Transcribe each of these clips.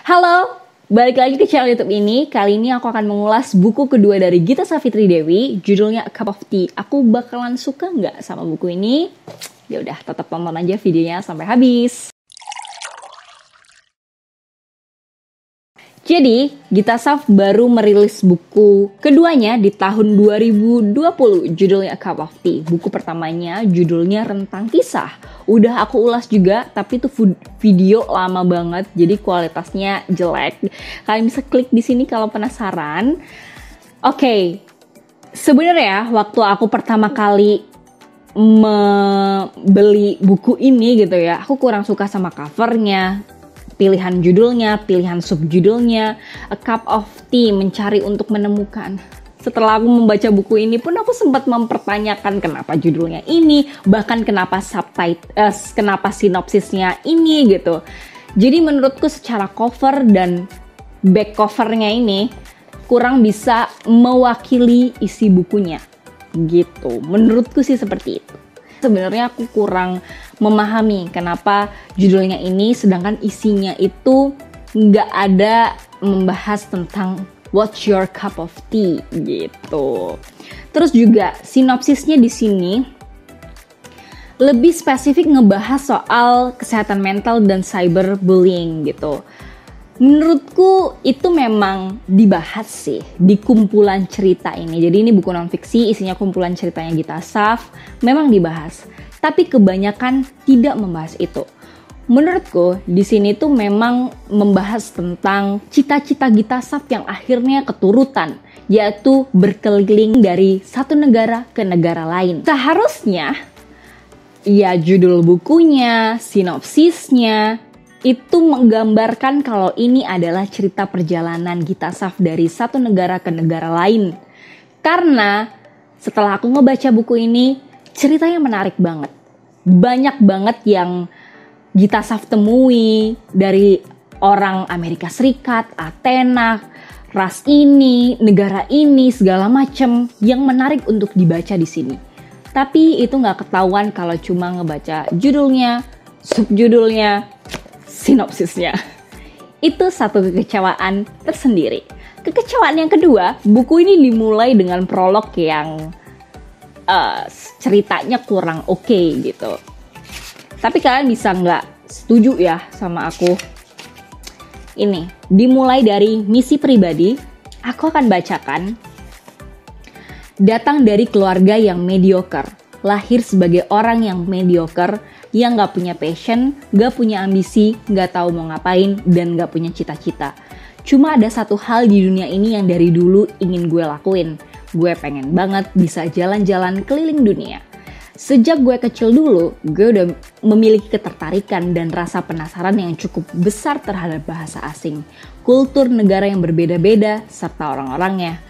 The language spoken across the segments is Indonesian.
Halo, balik lagi ke channel YouTube ini. Kali ini aku akan mengulas buku kedua dari Gita Savitri Dewi, judulnya A Cup of Tea. Aku bakalan suka nggak sama buku ini? Ya udah, tetap tonton aja videonya sampai habis. Jadi, Gita Sav baru merilis buku keduanya di tahun 2020, judulnya A Cup of Tea. Buku pertamanya judulnya Rentang Kisah. Udah aku ulas juga, tapi itu video lama banget, jadi kualitasnya jelek. Kalian bisa klik di sini kalau penasaran. Oke, sebenarnya waktu aku pertama kali membeli buku ini gitu ya, aku kurang suka sama covernya. Pilihan judulnya, pilihan subjudulnya, A Cup of Tea, mencari untuk menemukan. Setelah aku membaca buku ini pun aku sempat mempertanyakan kenapa judulnya ini, bahkan kenapa kenapa sinopsisnya ini gitu. Jadi menurutku secara cover dan back covernya ini kurang bisa mewakili isi bukunya gitu. Menurutku sih seperti itu. Sebenarnya aku kurang memahami kenapa judulnya ini sedangkan isinya itu nggak ada membahas tentang what's your cup of tea gitu. Terus juga sinopsisnya di sini lebih spesifik ngebahas soal kesehatan mental dan cyberbullying gitu. Menurutku itu memang dibahas sih di kumpulan cerita ini. Jadi ini buku non-fiksi, isinya kumpulan ceritanya Gita Sav, memang dibahas. Tapi kebanyakan tidak membahas itu. Menurutku di sini tuh memang membahas tentang cita-cita Gita Sav yang akhirnya keturutan, yaitu berkeliling dari satu negara ke negara lain. Seharusnya ya judul bukunya, sinopsisnya itu menggambarkan kalau ini adalah cerita perjalanan Gita Sav dari satu negara ke negara lain. Karena setelah aku ngebaca buku ini, ceritanya menarik banget. Banyak banget yang Gita Sav temui dari orang Amerika Serikat, Athena, ras ini, negara ini, segala macam yang menarik untuk dibaca di sini. Tapi itu nggak ketahuan kalau cuma ngebaca judulnya, subjudulnya, sinopsisnya. Itu satu kekecewaan tersendiri. Kekecewaan yang kedua, buku ini dimulai dengan prolog yang ceritanya kurang oke gitu. Tapi kalian bisa nggak setuju ya sama aku. Ini dimulai dari misi pribadi. Aku akan bacakan. Datang dari keluarga yang mediocre, lahir sebagai orang yang mediocre, yang gak punya passion, gak punya ambisi, gak tahu mau ngapain, dan gak punya cita-cita. Cuma ada satu hal di dunia ini yang dari dulu ingin gue lakuin. Gue pengen banget bisa jalan-jalan keliling dunia. Sejak gue kecil dulu, gue udah memiliki ketertarikan dan rasa penasaran yang cukup besar terhadap bahasa asing, kultur negara yang berbeda-beda, serta orang-orangnya.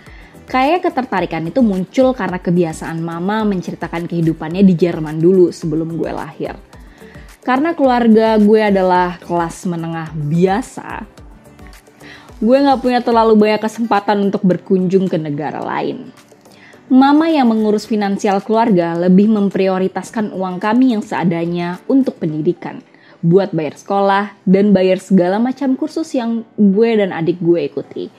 Kayak ketertarikan itu muncul karena kebiasaan mama menceritakan kehidupannya di Jerman dulu sebelum gue lahir. Karena keluarga gue adalah kelas menengah biasa, gue gak punya terlalu banyak kesempatan untuk berkunjung ke negara lain. Mama yang mengurus finansial keluarga lebih memprioritaskan uang kami yang seadanya untuk pendidikan, buat bayar sekolah dan bayar segala macam kursus yang gue dan adik gue ikuti.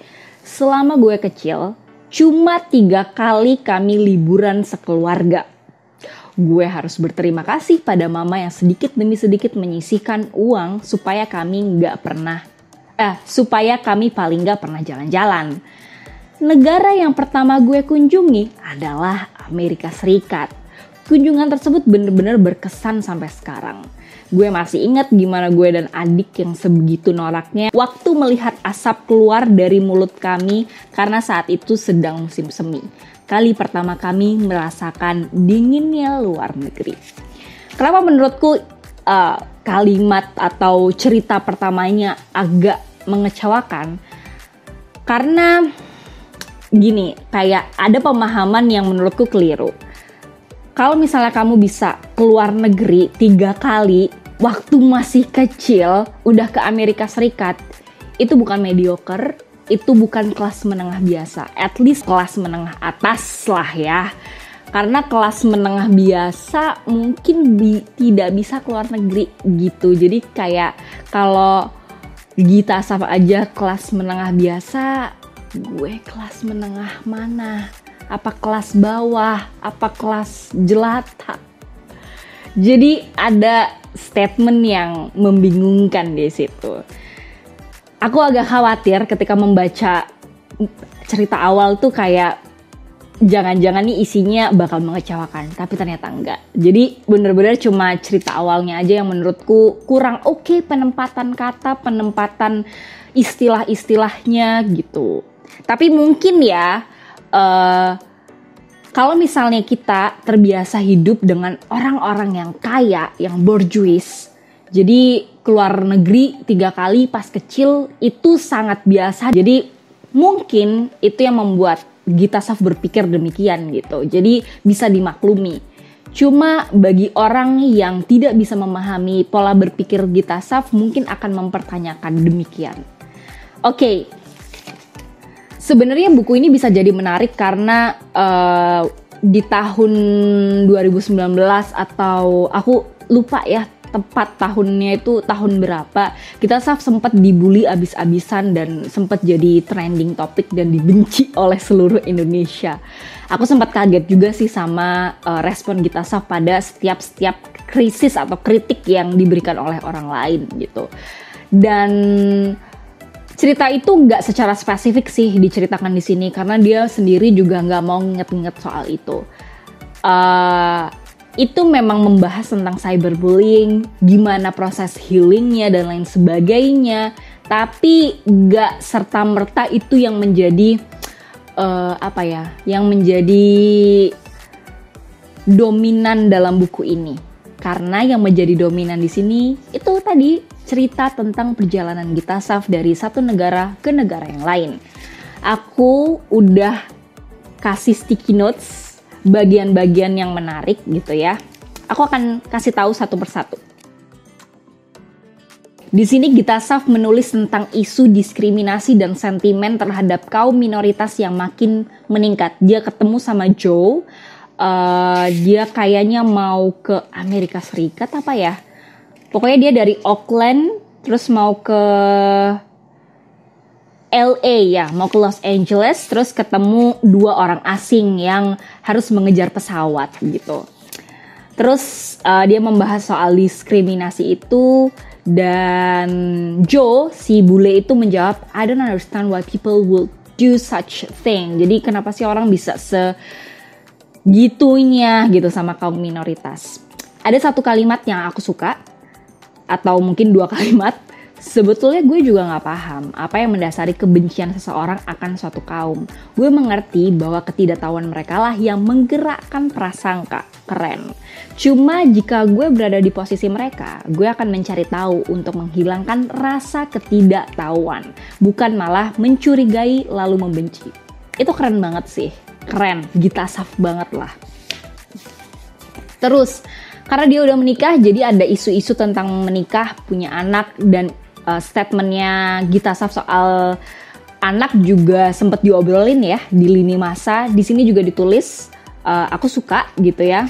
Selama gue kecil, cuma 3 kali kami liburan sekeluarga. Gue harus berterima kasih pada mama yang sedikit demi sedikit menyisihkan uang supaya kami paling gak pernah jalan-jalan. Negara yang pertama gue kunjungi adalah Amerika Serikat. Kunjungan tersebut benar-benar berkesan sampai sekarang. Gue masih ingat gimana gue dan adik yang sebegitu noraknya waktu melihat asap keluar dari mulut kami karena saat itu sedang musim semi. Kali pertama kami merasakan dinginnya luar negeri. Kenapa menurutku kalimat atau cerita pertamanya agak mengecewakan? Karena gini, kayak ada pemahaman yang menurutku keliru. Kalau misalnya kamu bisa keluar negeri 3 kali waktu masih kecil, udah ke Amerika Serikat, itu bukan mediocre, itu bukan kelas menengah biasa. At least kelas menengah atas lah ya. Karena kelas menengah biasa mungkin tidak bisa keluar negeri gitu. Jadi kayak kalau Gita Saf aja kelas menengah biasa, gue kelas menengah mana? Apa kelas bawah? Apa kelas jelata? Jadi ada statement yang membingungkan di situ. Aku agak khawatir ketika membaca cerita awal tuh kayak jangan-jangan nih isinya bakal mengecewakan, tapi ternyata enggak. Jadi bener-bener cuma cerita awalnya aja yang menurutku kurang oke, penempatan kata, penempatan istilah-istilahnya gitu. Tapi mungkin ya, kalau misalnya kita terbiasa hidup dengan orang-orang yang kaya, yang borjuis, jadi keluar negeri 3 kali pas kecil itu sangat biasa. Jadi mungkin itu yang membuat Gita Saf berpikir demikian gitu. Jadi bisa dimaklumi. Cuma bagi orang yang tidak bisa memahami pola berpikir Gita Saf mungkin akan mempertanyakan demikian. Oke. Sebenarnya buku ini bisa jadi menarik karena di tahun 2019 atau aku lupa ya tepat tahunnya itu tahun berapa, Gita Saf sempat dibully abis-abisan dan sempat jadi trending topik dan dibenci oleh seluruh Indonesia. Aku sempat kaget juga sih sama respon Gita Saf pada setiap krisis atau kritik yang diberikan oleh orang lain gitu. Dan cerita itu nggak secara spesifik sih diceritakan di sini karena dia sendiri juga nggak mau nginget-nginget soal itu. Itu memang membahas tentang cyberbullying, gimana proses healingnya dan lain sebagainya. Tapi gak serta-merta itu yang menjadi yang menjadi dominan dalam buku ini. Karena yang menjadi dominan di sini itu tadi cerita tentang perjalanan Gita Saf dari satu negara ke negara yang lain. Aku udah kasih sticky notes bagian-bagian yang menarik gitu ya. Aku akan kasih tahu satu persatu. Di sini Gita Saf menulis tentang isu diskriminasi dan sentimen terhadap kaum minoritas yang makin meningkat. Dia ketemu sama Joe, dia kayaknya mau ke Amerika Serikat apa ya. Pokoknya dia dari Auckland terus mau ke LA ya, mau ke Los Angeles, terus ketemu 2 orang asing yang harus mengejar pesawat gitu. Terus dia membahas soal diskriminasi itu dan Joe, si bule itu menjawab, I don't understand why people would do such thing. Jadi kenapa sih orang bisa segitunya gitu sama kaum minoritas. Ada satu kalimat yang aku suka, atau mungkin 2 kalimat. Sebetulnya gue juga gak paham apa yang mendasari kebencian seseorang akan suatu kaum. Gue mengerti bahwa ketidaktahuan mereka lah yang menggerakkan prasangka. Keren. Cuma jika gue berada di posisi mereka, gue akan mencari tahu untuk menghilangkan rasa ketidaktahuan. Bukan malah mencurigai lalu membenci. Itu keren banget sih. Keren. Gita Saf banget lah. Terus, karena dia udah menikah, jadi ada isu-isu tentang menikah, punya anak, dan statementnya Gita Saf soal anak juga sempat diobrolin ya di lini masa. Di sini juga ditulis, aku suka gitu ya.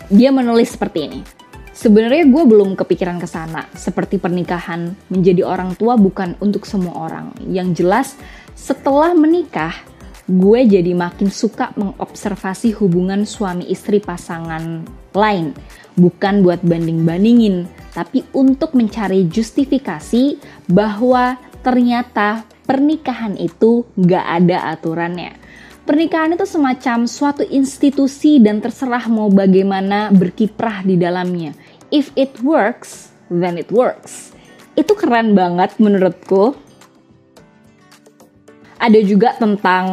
Dia menulis seperti ini. Sebenarnya gue belum kepikiran ke sana. Seperti pernikahan, menjadi orang tua bukan untuk semua orang. Yang jelas, setelah menikah, gue jadi makin suka mengobservasi hubungan suami istri pasangan lain. Bukan buat banding-bandingin, tapi untuk mencari justifikasi bahwa ternyata pernikahan itu gak ada aturannya. Pernikahan itu semacam suatu institusi dan terserah mau bagaimana berkiprah di dalamnya. If it works, then it works. Itu keren banget menurutku. Ada juga tentang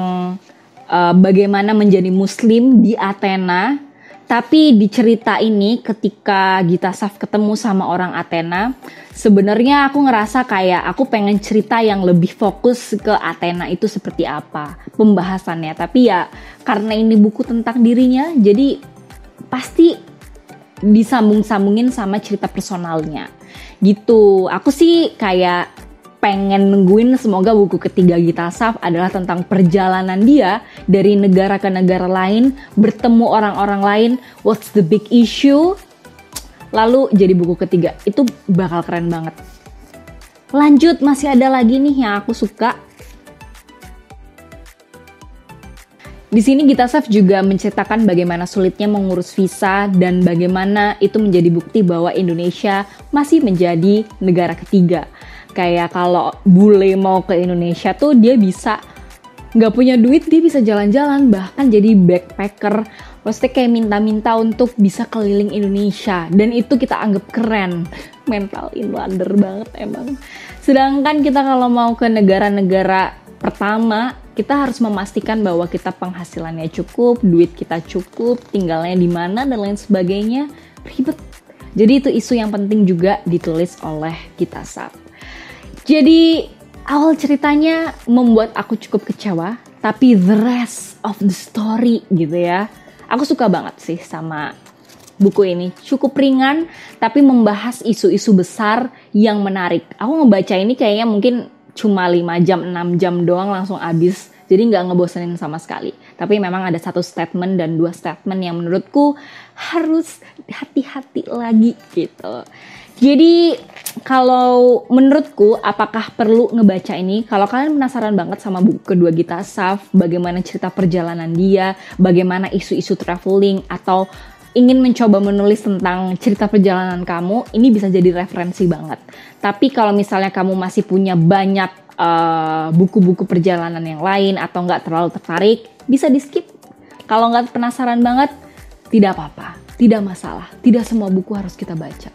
bagaimana menjadi muslim di Athena. Tapi di cerita ini ketika Gita Saf ketemu sama orang Athena, sebenarnya aku ngerasa kayak aku pengen cerita yang lebih fokus ke Athena itu seperti apa pembahasannya. Tapi ya karena ini buku tentang dirinya, jadi pasti disambung-sambungin sama cerita personalnya. Gitu. Aku sih kayak pengen nungguin semoga buku ketiga Gita Saf adalah tentang perjalanan dia dari negara ke negara lain, bertemu orang-orang lain, what's the big issue, lalu jadi buku ketiga. Itu bakal keren banget. Lanjut, masih ada lagi nih yang aku suka. Di sini Gita Saff juga menceritakan bagaimana sulitnya mengurus visa dan bagaimana itu menjadi bukti bahwa Indonesia masih menjadi negara ketiga. Kayak kalau bule mau ke Indonesia tuh dia bisa nggak punya duit, dia bisa jalan-jalan, bahkan jadi backpacker. Maksudnya kayak minta-minta untuk bisa keliling Indonesia. Dan itu kita anggap keren. Mental inlander banget emang. Sedangkan kita kalau mau ke negara-negara pertama, kita harus memastikan bahwa kita penghasilannya cukup, duit kita cukup, tinggalnya di mana dan lain sebagainya. Ribet. Jadi itu isu yang penting juga ditulis oleh Gita Saff. Jadi awal ceritanya membuat aku cukup kecewa, tapi the rest of the story gitu ya. Aku suka banget sih sama buku ini. Cukup ringan, tapi membahas isu-isu besar yang menarik. Aku ngebaca ini kayaknya mungkin cuma 5 jam, 6 jam doang langsung habis. Jadi nggak ngebosenin sama sekali. Tapi memang ada 1 statement dan 2 statement yang menurutku harus hati-hati lagi gitu. Jadi kalau menurutku apakah perlu ngebaca ini? Kalau kalian penasaran banget sama buku kedua Gita Saff, bagaimana cerita perjalanan dia, bagaimana isu-isu traveling, atau ingin mencoba menulis tentang cerita perjalanan kamu, ini bisa jadi referensi banget. Tapi kalau misalnya kamu masih punya banyak buku-buku perjalanan yang lain atau nggak terlalu tertarik, bisa di skip. Kalau nggak penasaran banget, tidak apa-apa, tidak masalah. Tidak semua buku harus kita baca.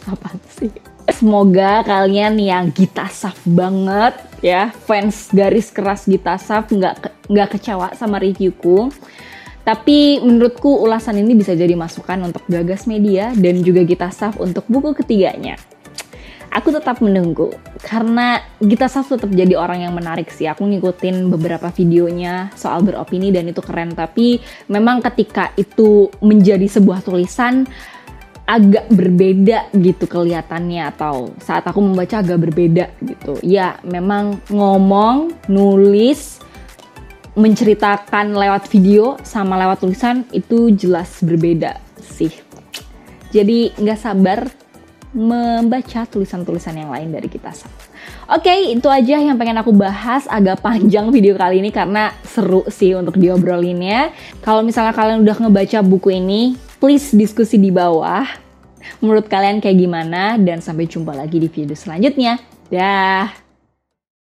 Apaan sih? Semoga kalian yang Gita Saff banget ya, fans garis keras Gita Saff, nggak kecewa sama reviewku. Tapi menurutku ulasan ini bisa jadi masukan untuk Gagas Media dan juga Gita Saff untuk buku ketiganya. Aku tetap menunggu karena Gita Saff tetap jadi orang yang menarik sih. Aku ngikutin beberapa videonya soal beropini dan itu keren. Tapi memang ketika itu menjadi sebuah tulisan agak berbeda gitu kelihatannya, atau saat aku membaca agak berbeda gitu. Ya memang ngomong, nulis, menceritakan lewat video sama lewat tulisan itu jelas berbeda sih. Jadi nggak sabar membaca tulisan-tulisan yang lain dari Gita Saff. Oke, itu aja yang pengen aku bahas. Agak panjang video kali ini karena seru sih untuk diobrolinnya. Kalau misalnya kalian udah ngebaca buku ini, please diskusi di bawah. Menurut kalian kayak gimana? Dan sampai jumpa lagi di video selanjutnya. Dah.